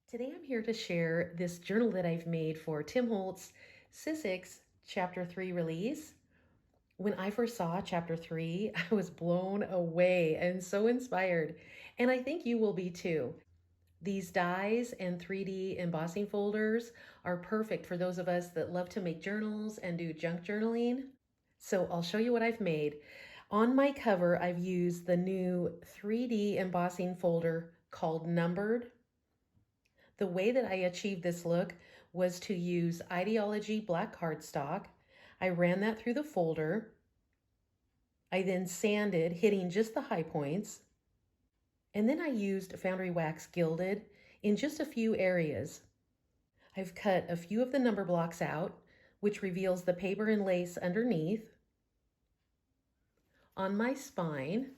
Today I'm here to share this journal that I've made for Tim Holtz' SIZZIX Chapter 3 release. When I first saw Chapter 3, I was blown away and so inspired, and I think you will be too. These dies and 3D embossing folders are perfect for those of us that love to make journals and do junk journaling. So I'll show you what I've made. On my cover, I've used the new 3D embossing folder called Numbered. The way that I achieved this look was to use IDEA-OLOGY black cardstock. I ran that through the folder. I then sanded, hitting just the high points. And then I used foundry wax gilded in just a few areas. I've cut a few of the number blocks out, which reveals the paper and lace underneath. On my spine,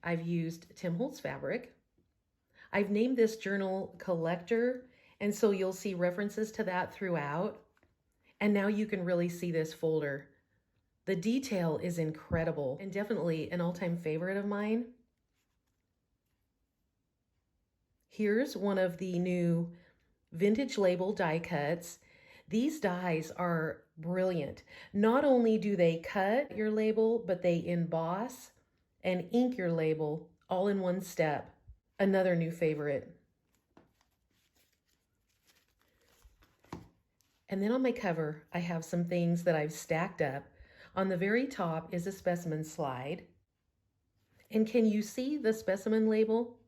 I've used Tim Holtz fabric. I've named this journal Collector, and so you'll see references to that throughout. And now you can really see this folder. The detail is incredible and definitely an all-time favorite of mine. Here's one of the new vintage label die cuts. These dies are brilliant. Not only do they cut your label, but they emboss and ink your label all in one step. Another new favorite. And then on my cover, I have some things that I've stacked up. On the very top is a specimen slide. And can you see the specimen label?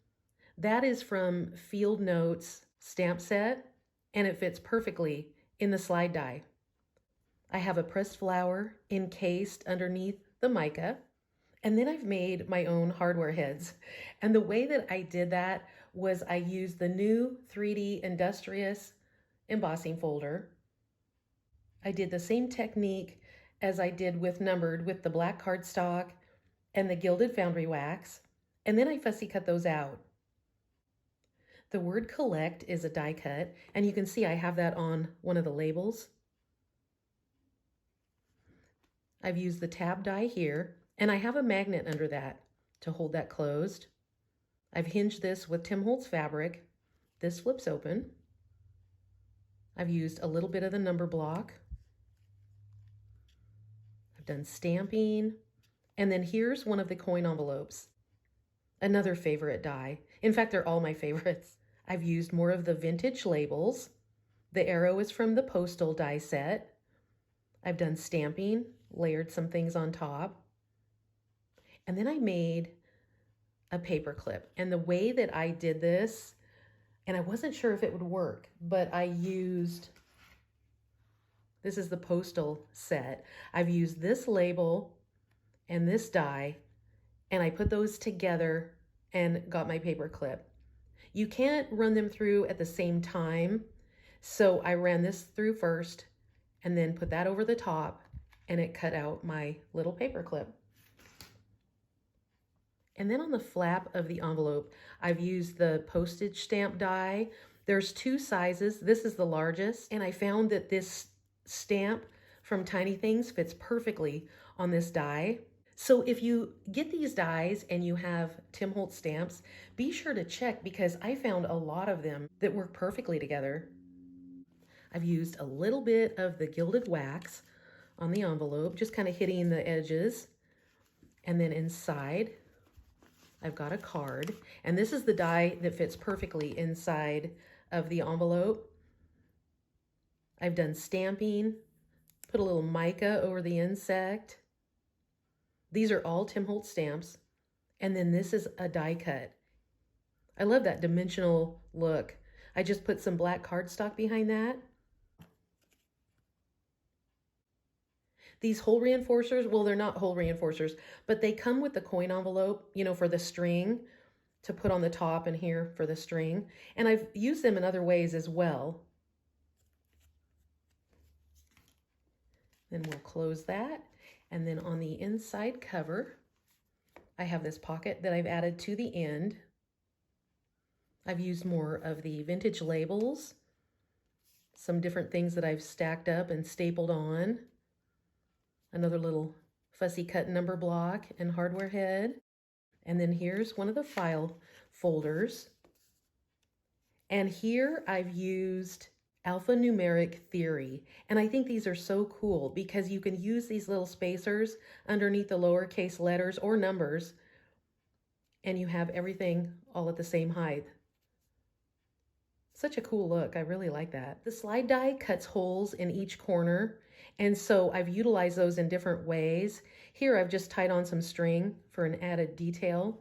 That is from Field Notes stamp set, and it fits perfectly in the slide die. I have a pressed flower encased underneath the mica. And then I've made my own hardware heads. And the way that I did that was I used the new 3D Industrious embossing folder. I did the same technique as I did with Numbered with the black cardstock and the gilded foundry wax. And then I fussy cut those out. The word collect is a die cut, and you can see I have that on one of the labels. I've used the tab die here. And I have a magnet under that to hold that closed. I've hinged this with Tim Holtz fabric. This flips open. I've used a little bit of the number block. I've done stamping. And then here's one of the coin envelopes. Another favorite die. In fact, they're all my favorites. I've used more of the vintage labels. The arrow is from the Postal die set. I've done stamping, layered some things on top. And then I made a paper clip. And the way that I did this, and I wasn't sure if it would work, but I used, this is the Postal set. I've used this label and this die, and I put those together and got my paper clip. You can't run them through at the same time. So I ran this through first and then put that over the top, and it cut out my little paper clip. And then on the flap of the envelope, I've used the postage stamp die. There's two sizes. This is the largest, and I found that this stamp from Tiny Things fits perfectly on this die. So if you get these dies and you have Tim Holtz stamps, be sure to check because I found a lot of them that work perfectly together. I've used a little bit of the gilded wax on the envelope, just kind of hitting the edges. And then inside, I've got a card, and this is the die that fits perfectly inside of the envelope. I've done stamping, put a little mica over the insect. These are all Tim Holtz stamps, and then this is a die cut. I love that dimensional look. I just put some black cardstock behind that. These hole reinforcers, well, they're not hole reinforcers, but they come with the coin envelope, you know, for the string to put on the top and here for the string. And I've used them in other ways as well. Then we'll close that. And then on the inside cover, I have this pocket that I've added to the end. I've used more of the vintage labels, some different things that I've stacked up and stapled on. Another little fussy cut number block and hardware head. And then here's one of the file folders. And here I've used alphanumeric theory. And I think these are so cool because you can use these little spacers underneath the lowercase letters or numbers, and you have everything all at the same height. Such a cool look. I really like that. The slide die cuts holes in each corner, and so I've utilized those in different ways. Here I've just tied on some string for an added detail.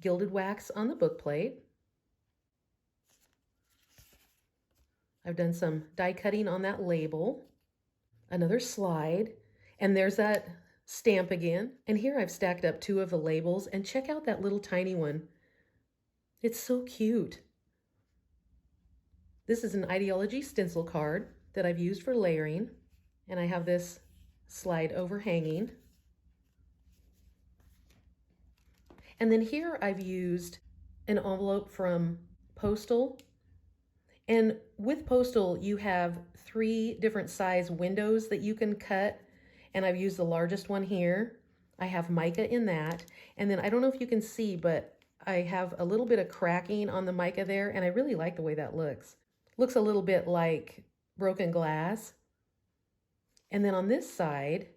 Gilded wax on the book plate. I've done some die cutting on that label. Another slide, and there's that stamp again. And here I've stacked up 2 of the labels, and check out that little tiny one. It's so cute. This is an IDEA-OLOGY stencil card that I've used for layering, and I have this slide overhanging. And then here I've used an envelope from Postal. And with Postal, you have 3 different size windows that you can cut, and I've used the largest one here. I have mica in that, and then I don't know if you can see, but I have a little bit of cracking on the mica there, and I really like the way that looks. Looks a little bit like broken glass. And then on this side,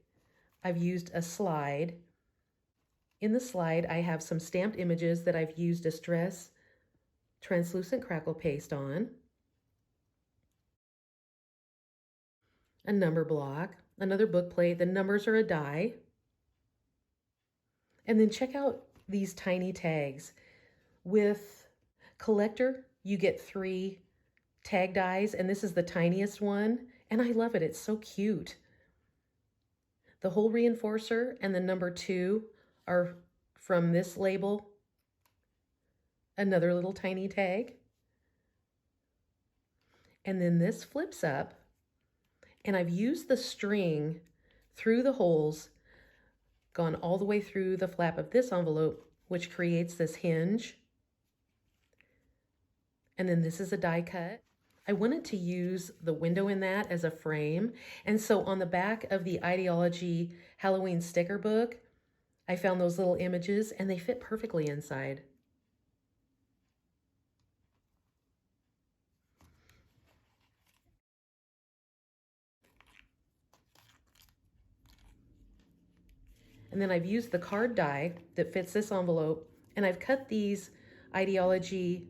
I've used a slide. In the slide, I have some stamped images that I've used Distress translucent crackle paste on. A number block, another book plate. The numbers are a die. And then check out these tiny tags. With Collector, you get 3 tag dies, and this is the tiniest one, and I love it. It's so cute. The hole reinforcer and the number 2 are from this label. Another little tiny tag. And then this flips up, and I've used the string through the holes, gone all the way through the flap of this envelope, which creates this hinge. And then this is a die cut. I wanted to use the window in that as a frame, and so on the back of the IDEA-OLOGY Halloween sticker book, I found those little images, and they fit perfectly inside. And then I've used the card die that fits this envelope, and I've cut these IDEA-OLOGY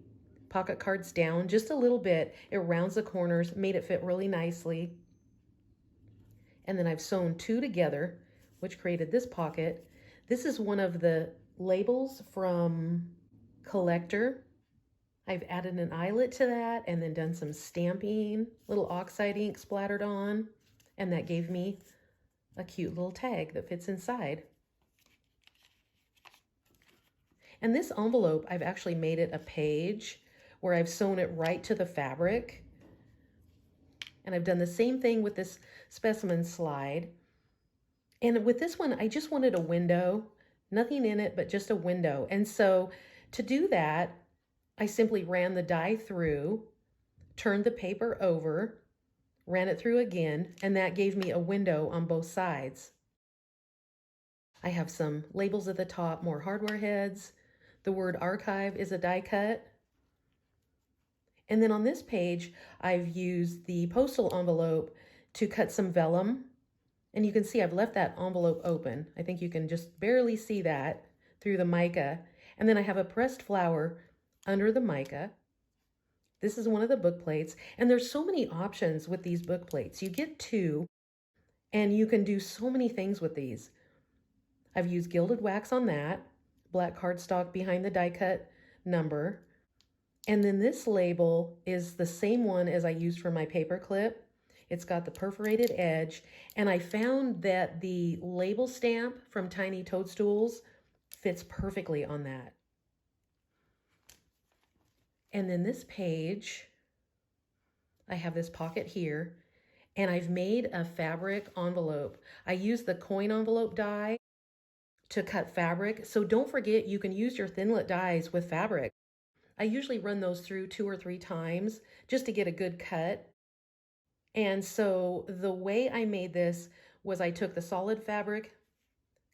pocket cards down just a little bit. It rounds the corners, made it fit really nicely. And then I've sewn 2 together, which created this pocket. This is one of the labels from Collector. I've added an eyelet to that and then done some stamping, little oxide ink splattered on, and that gave me a cute little tag that fits inside. And this envelope, I've actually made it a page where I've sewn it right to the fabric. And I've done the same thing with this specimen slide. And with this one, I just wanted a window, nothing in it, but just a window. And so to do that, I simply ran the die through, turned the paper over, ran it through again, and that gave me a window on both sides. I have some labels at the top, more hardware heads. The word archive is a die cut. And then on this page, I've used the postal envelope to cut some vellum. And you can see I've left that envelope open. I think you can just barely see that through the mica. And then I have a pressed flower under the mica. This is one of the book plates. And there's so many options with these book plates. You get 2, and you can do so many things with these. I've used gilded wax on that, black cardstock behind the die cut number. And then this label is the same one as I used for my paper clip. It's got the perforated edge, and I found that the label stamp from Tiny Toadstools fits perfectly on that. And then this page, I have this pocket here, and I've made a fabric envelope. I used the coin envelope die to cut fabric, so don't forget you can use your Thinlet dies with fabric. I usually run those through 2 or 3 times just to get a good cut. And so the way I made this was I took the solid fabric,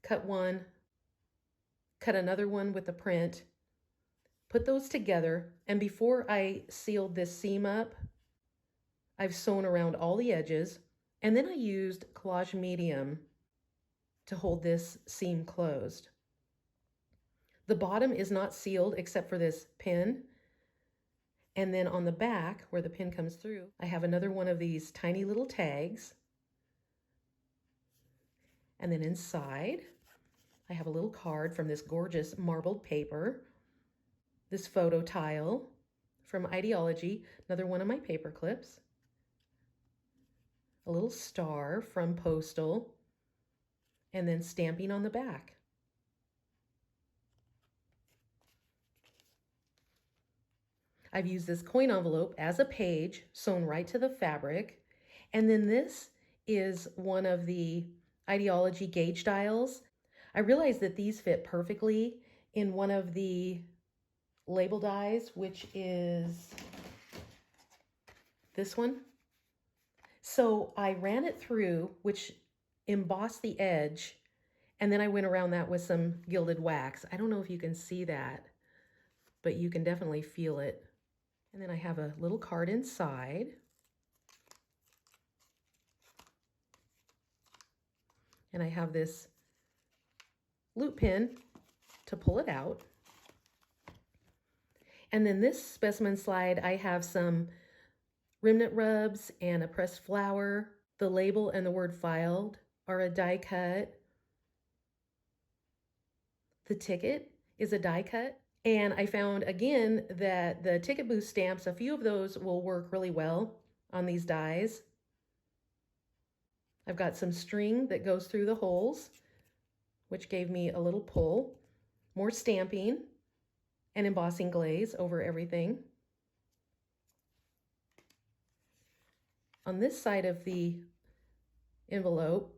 cut one, cut another one with the print, put those together, and before I sealed this seam up, I've sewn around all the edges, and then I used collage medium to hold this seam closed. The bottom is not sealed except for this pin. And then on the back, where the pin comes through, I have another one of these tiny little tags. And then inside, I have a little card from this gorgeous marbled paper, this photo tile from IDEA-OLOGY, another one of my paper clips, a little star from Postal, and then stamping on the back. I've used this coin envelope as a page sewn right to the fabric. And then this is one of the IDEA-OLOGY gauge dials. I realized that these fit perfectly in one of the label dies, which is this one. So I ran it through, which embossed the edge, and then I went around that with some gilded wax. I don't know if you can see that, but you can definitely feel it. And then I have a little card inside. And I have this loop pin to pull it out. And then this specimen slide, I have some remnant rubs and a pressed flower. The label and the word filed are a die cut. The ticket is a die cut. And I found again that the ticket booth stamps, a few of those will work really well on these dies. I've got some string that goes through the holes, which gave me a little pull, more stamping and embossing glaze over everything. On this side of the envelope,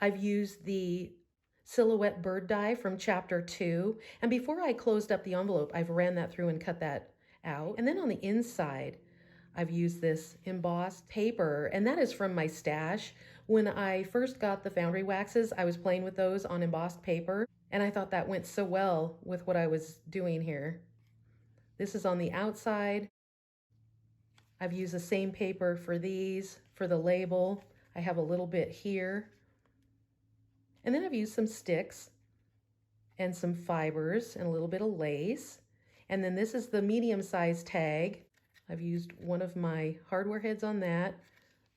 I've used the silhouette bird die from chapter 2. And before I closed up the envelope, I've ran that through and cut that out. And then on the inside, I've used this embossed paper, and that is from my stash. When I first got the foundry waxes, I was playing with those on embossed paper, and I thought that went so well with what I was doing here. This is on the outside. I've used the same paper for these, for the label. I have a little bit here. And then I've used some sticks and some fibers and a little bit of lace. And then this is the medium-sized tag. I've used one of my hardware heads on that.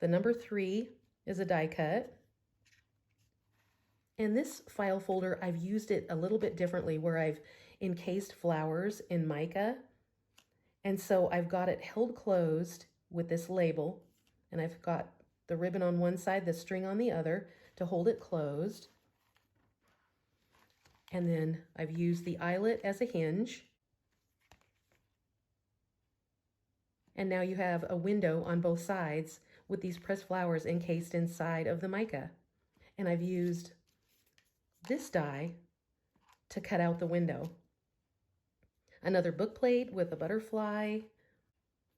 The number 3 is a die cut. And this file folder, I've used it a little bit differently, where I've encased flowers in mica. And so I've got it held closed with this label, and I've got the ribbon on one side, the string on the other to hold it closed. And then I've used the eyelet as a hinge. And now you have a window on both sides with these pressed flowers encased inside of the mica. And I've used this die to cut out the window. Another book plate with a butterfly.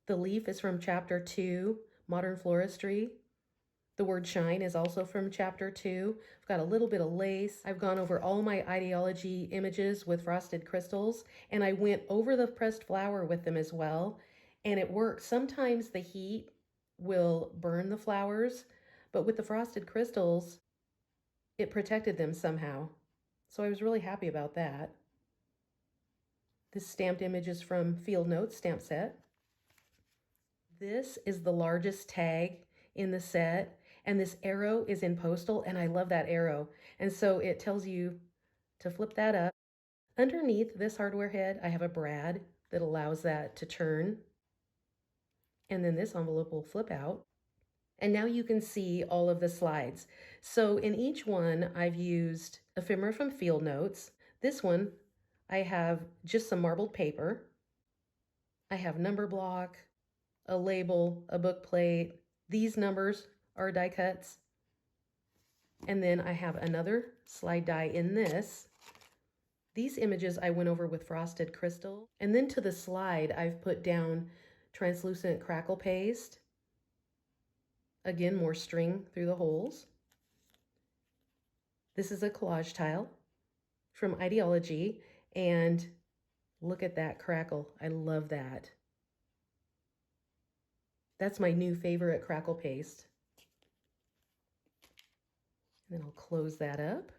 The leaf is from chapter 2, Modern Floristry. The word shine is also from chapter 2. I've got a little bit of lace. I've gone over all my IDEA-OLOGY images with frosted crystals, and I went over the pressed flower with them as well. And it works. Sometimes the heat will burn the flowers, but with the frosted crystals, it protected them somehow. So I was really happy about that. This stamped image is from Field Notes stamp set. This is the largest tag in the set, and this arrow is in Postal, and I love that arrow. And so it tells you to flip that up. Underneath this hardware head, I have a brad that allows that to turn. And then this envelope will flip out. And now you can see all of the slides. So in each one, I've used ephemera from Field Notes. This one, I have just some marbled paper. I have number block, a label, a book plate. These numbers are die cuts. And then I have another slide die in this. These images I went over with frosted crystal. And then to the slide, I've put down translucent crackle paste. Again, more string through the holes. This is a collage tile from IDEA-OLOGY, and Look at that crackle. I love that. That's my new favorite crackle paste. And then I'll close that up.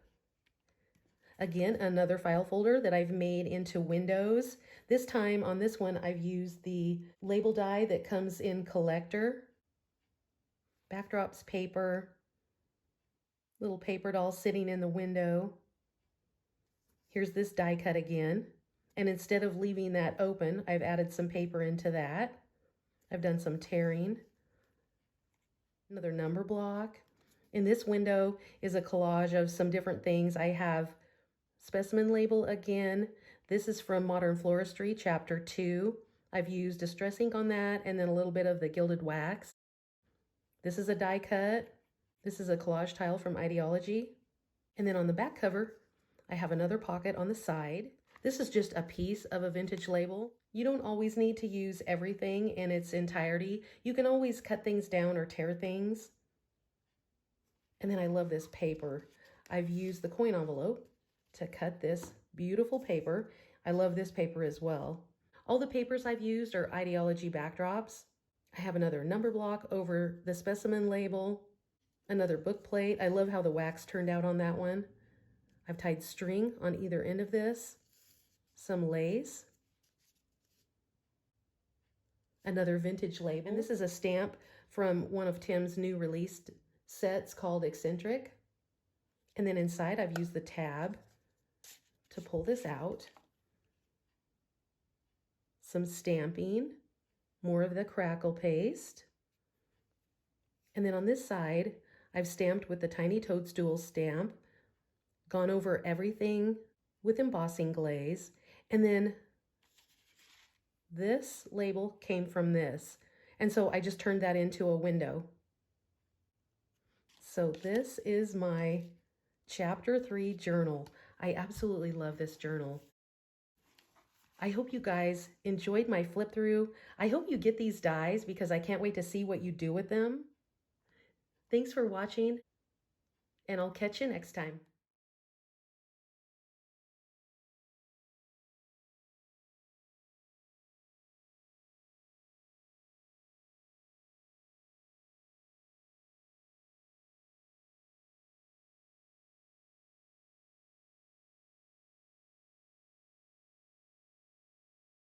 Again, another file folder that I've made into windows. This time on this one, I've used the label die that comes in collector. Backdrops paper, little paper doll sitting in the window. Here's this die cut again. And instead of leaving that open, I've added some paper into that. I've done some tearing. Another number block. In this window is a collage of some different things. I have specimen label again. This is from Modern Floristry, Chapter 2. I've used distress ink on that and then a little bit of the gilded wax. This is a die cut. This is a collage tile from IDEA-OLOGY. And then on the back cover, I have another pocket on the side. This is just a piece of a vintage label. You don't always need to use everything in its entirety. You can always cut things down or tear things. And then I love this paper. I've used the coin envelope to cut this beautiful paper. I love this paper as well. All the papers I've used are IDEA-OLOGY backdrops. I have another number block over the specimen label, another book plate. I love how the wax turned out on that one. I've tied string on either end of this, some lace, another vintage label. And this is a stamp from one of Tim's new released sets called Eccentric. And then inside I've used the tab to pull this out. Some stamping, more of the crackle paste. And then on this side, I've stamped with the Tiny Toadstool stamp, gone over everything with embossing glaze, and then this label came from this. And so I just turned that into a window. So this is my Chapter 3 journal. I absolutely love this journal. I hope you guys enjoyed my flip through. I hope you get these dies because I can't wait to see what you do with them. Thanks for watching, and I'll catch you next time.